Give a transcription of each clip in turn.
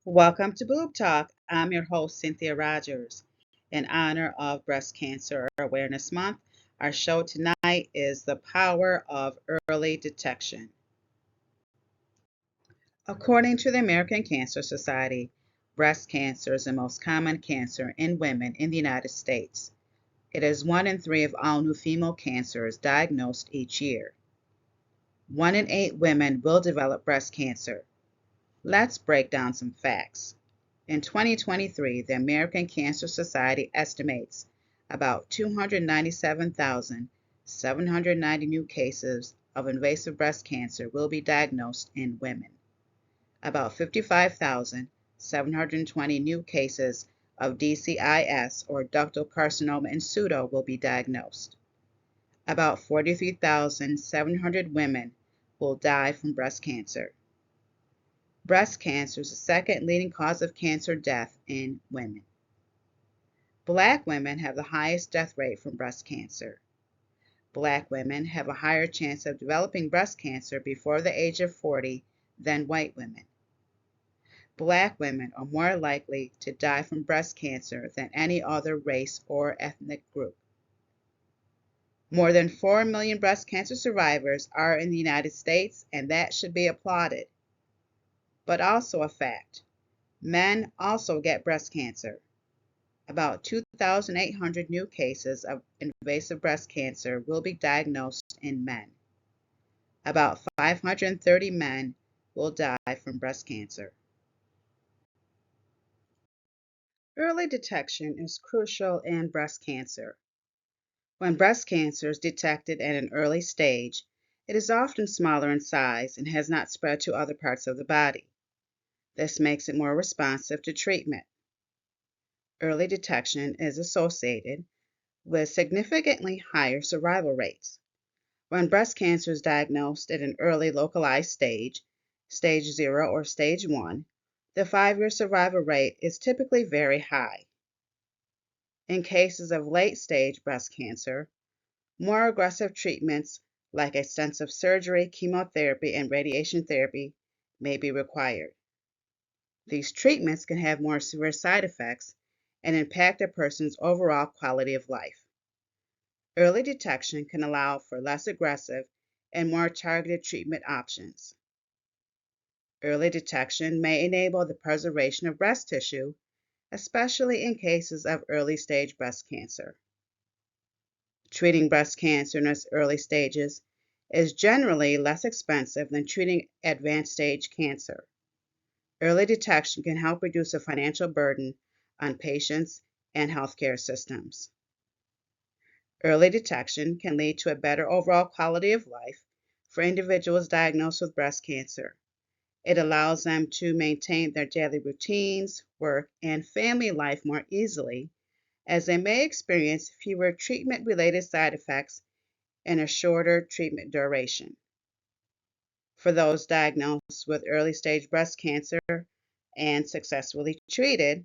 Welcome to Boob Talk. I'm your host, Cynthia Rogers. In honor of Breast Cancer Awareness Month, our show tonight is the power of early detection. According to the American Cancer Society, breast cancer is the most common cancer in women in the United States. It is 1 in 3 of all new female cancers diagnosed each year. 1 in 8 women will develop breast cancer. Let's break down some facts. In 2023, the American Cancer Society estimates about 297,790 new cases of invasive breast cancer will be diagnosed in women. About 55,720 new cases of DCIS or ductal carcinoma in situ will be diagnosed. About 43,700 women will die from breast cancer. Breast cancer is the second leading cause of cancer death in women. Black women have the highest death rate from breast cancer. Black women have a higher chance of developing breast cancer before the age of 40 than white women. Black women are more likely to die from breast cancer than any other race or ethnic group. More than 4 million breast cancer survivors are in the United States, and that should be applauded. But also a fact, men also get breast cancer. About 2,800 new cases of invasive breast cancer will be diagnosed in men. About 530 men will die from breast cancer. Early detection is crucial in breast cancer. When breast cancer is detected at an early stage, it is often smaller in size and has not spread to other parts of the body. This makes it more responsive to treatment. Early detection is associated with significantly higher survival rates. When breast cancer is diagnosed at an early localized stage, stage 0 or stage 1, the 5-year survival rate is typically very high. In cases of late-stage breast cancer, more aggressive treatments like extensive surgery, chemotherapy, and radiation therapy may be required. These treatments can have more severe side effects and impact a person's overall quality of life. Early detection can allow for less aggressive and more targeted treatment options. Early detection may enable the preservation of breast tissue, especially in cases of early-stage breast cancer. Treating breast cancer in its early stages is generally less expensive than treating advanced-stage cancer. Early detection can help reduce the financial burden on patients and healthcare systems. Early detection can lead to a better overall quality of life for individuals diagnosed with breast cancer. It allows them to maintain their daily routines, work, and family life more easily, as they may experience fewer treatment-related side effects and a shorter treatment duration. For those diagnosed with early-stage breast cancer and successfully treated,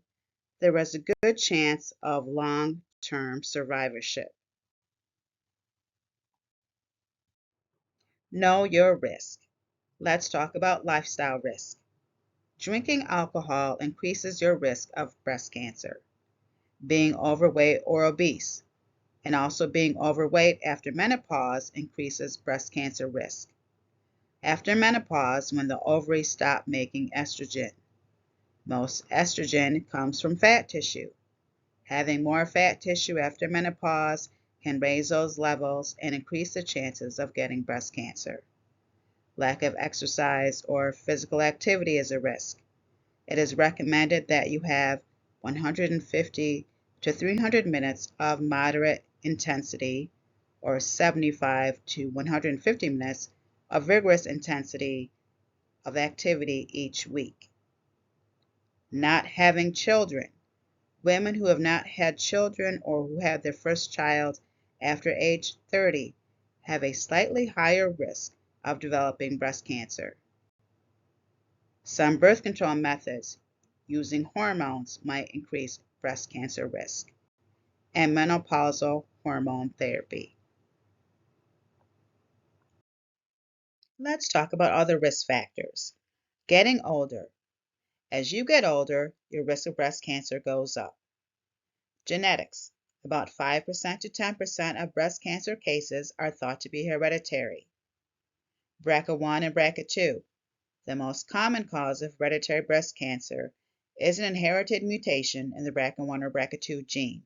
there is a good chance of long-term survivorship. Know your risk. Let's talk about lifestyle risk. Drinking alcohol increases your risk of breast cancer. Being overweight or obese, and also being overweight after menopause increases breast cancer risk. After menopause, when the ovaries stop making estrogen. Most estrogen comes from fat tissue. Having more fat tissue after menopause can raise those levels and increase the chances of getting breast cancer. Lack of exercise or physical activity is a risk. It is recommended that you have 150 to 300 minutes of moderate intensity or 75 to 150 minutes of vigorous intensity of activity each week. Not having children. Women who have not had children or who had their first child after age 30 have a slightly higher risk of developing breast cancer. Some birth control methods using hormones might increase breast cancer risk, and menopausal hormone therapy. Let's talk about other risk factors. Getting older. As you get older, your risk of breast cancer goes up. Genetics. About 5% to 10% of breast cancer cases are thought to be hereditary. BRCA1 and BRCA2. The most common cause of hereditary breast cancer is an inherited mutation in the BRCA1 or BRCA2 gene.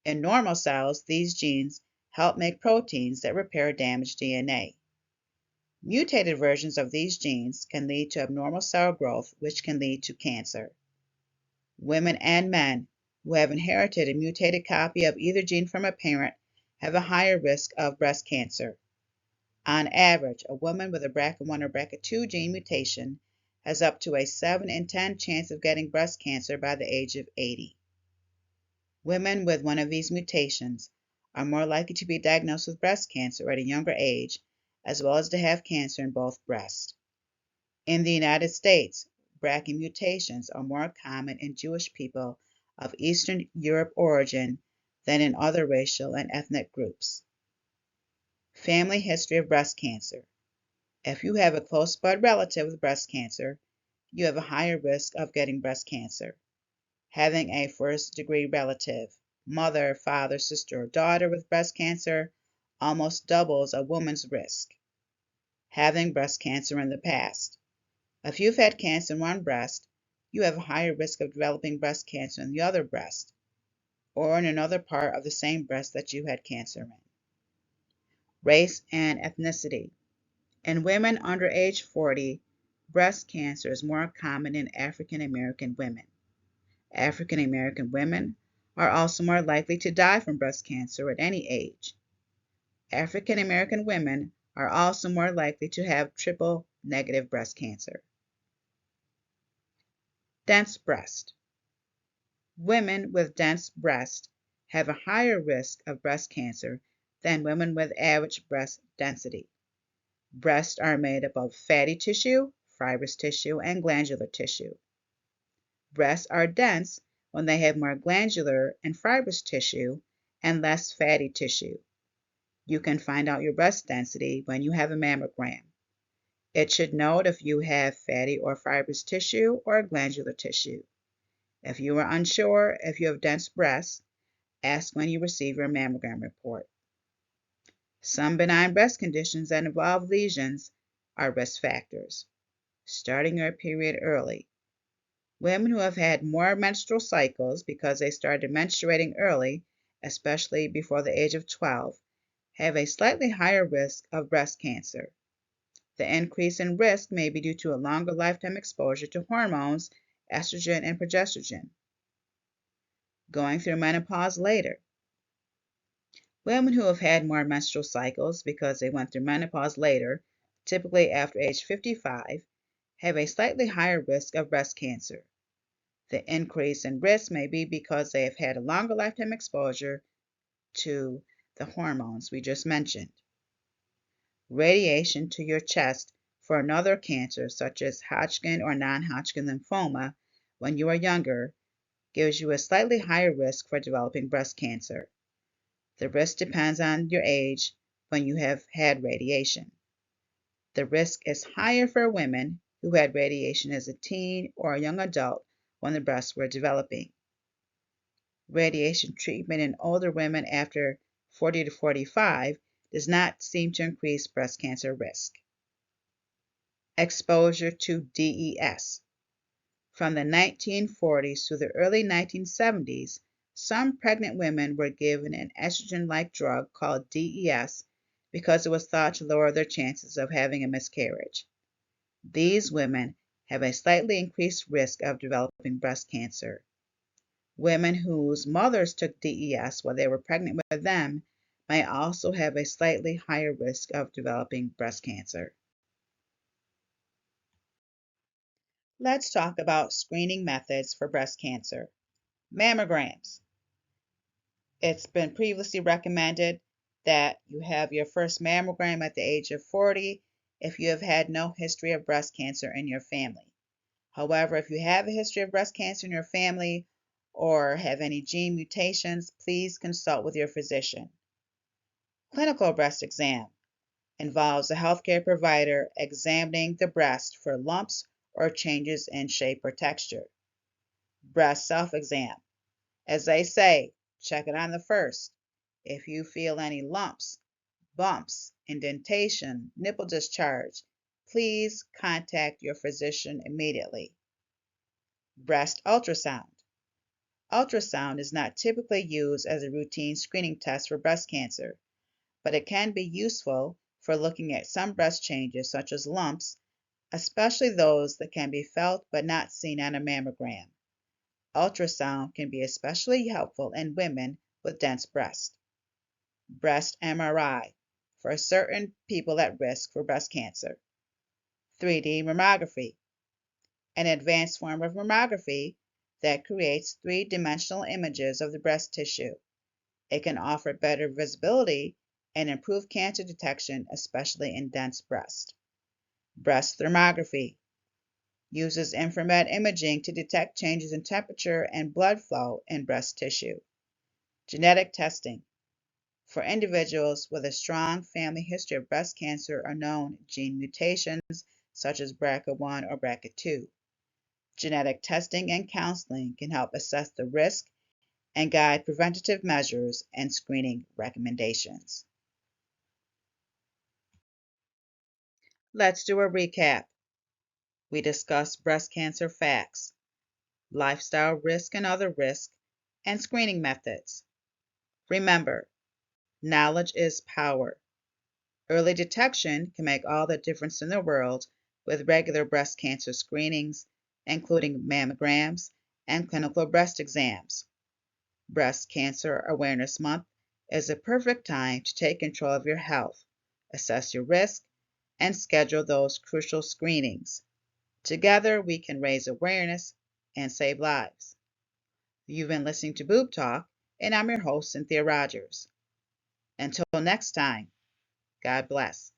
In normal cells, these genes help make proteins that repair damaged DNA. Mutated versions of these genes can lead to abnormal cell growth, which can lead to cancer. Women and men who have inherited a mutated copy of either gene from a parent have a higher risk of breast cancer. On average, a woman with a BRCA1 or BRCA2 gene mutation has up to a 7 in 10 chance of getting breast cancer by the age of 80. Women with one of these mutations are more likely to be diagnosed with breast cancer at a younger age, as well as to have cancer in both breasts. In the United States, BRCA mutations are more common in Jewish people of Eastern Europe origin than in other racial and ethnic groups. Family history of breast cancer. If you have a close blood relative with breast cancer, you have a higher risk of getting breast cancer. Having a first-degree relative, mother, father, sister, or daughter with breast cancer almost doubles a woman's risk. Having breast cancer in the past. If you've had cancer in one breast, you have a higher risk of developing breast cancer in the other breast, or in another part of the same breast that you had cancer in. Race and ethnicity. In women under age 40, breast cancer is more common in African American women. African American women are also more likely to die from breast cancer at any age. African American women are also more likely to have triple-negative breast cancer. Dense breast. Women with dense breast have a higher risk of breast cancer than women with average breast density. Breasts are made up of fatty tissue, fibrous tissue, and glandular tissue. Breasts are dense when they have more glandular and fibrous tissue and less fatty tissue. You can find out your breast density when you have a mammogram. It should note if you have fatty or fibrous tissue or glandular tissue. If you are unsure if you have dense breasts, ask when you receive your mammogram report. Some benign breast conditions that involve lesions are risk factors. Starting your period early. Women who have had more menstrual cycles because they started menstruating early, especially before the age of 12, have a slightly higher risk of breast cancer. The increase in risk may be due to a longer lifetime exposure to hormones, estrogen and progesterone. Going through menopause later. Women who have had more menstrual cycles because they went through menopause later, typically after age 55, have a slightly higher risk of breast cancer. The increase in risk may be because they have had a longer lifetime exposure to the hormones we just mentioned. Radiation to your chest for another cancer, such as Hodgkin or non-Hodgkin lymphoma, when you are younger, gives you a slightly higher risk for developing breast cancer. The risk depends on your age when you have had radiation. The risk is higher for women who had radiation as a teen or a young adult when the breasts were developing. Radiation treatment in older women after 40 to 45 does not seem to increase breast cancer risk. Exposure to DES. From the 1940s to the early 1970s, some pregnant women were given an estrogen-like drug called DES because it was thought to lower their chances of having a miscarriage. These women have a slightly increased risk of developing breast cancer. Women whose mothers took DES while they were pregnant with them may also have a slightly higher risk of developing breast cancer. Let's talk about screening methods for breast cancer. Mammograms. It's been previously recommended that you have your first mammogram at the age of 40 if you have had no history of breast cancer in your family. However, if you have a history of breast cancer in your family or have any gene mutations, please consult with your physician. Clinical breast exam involves a healthcare provider examining the breast for lumps or changes in shape or texture. Breast self-exam. As they say, check it on the first. If you feel any lumps, bumps, indentation, nipple discharge, please contact your physician immediately. Breast ultrasound. Ultrasound is not typically used as a routine screening test for breast cancer, but it can be useful for looking at some breast changes such as lumps, especially those that can be felt but not seen on a mammogram. Ultrasound can be especially helpful in women with dense breasts. Breast MRI for certain people at risk for breast cancer. 3D mammography, an advanced form of mammography that creates three-dimensional images of the breast tissue. It can offer better visibility and improve cancer detection, especially in dense breast. Breast thermography uses infrared imaging to detect changes in temperature and blood flow in breast tissue. Genetic testing for individuals with a strong family history of breast cancer or known gene mutations such as BRCA1 or BRCA2. Genetic testing and counseling can help assess the risk and guide preventative measures and screening recommendations. Let's do a recap. We discussed breast cancer facts, lifestyle risk and other risks, and screening methods. Remember, knowledge is power. Early detection can make all the difference in the world with regular breast cancer screenings, including mammograms and clinical breast exams. Breast Cancer Awareness Month is a perfect time to take control of your health, assess your risk, and schedule those crucial screenings. Together, we can raise awareness and save lives. You've been listening to Boob Talk, and I'm your host, Cynthia Rogers. Until next time, God bless.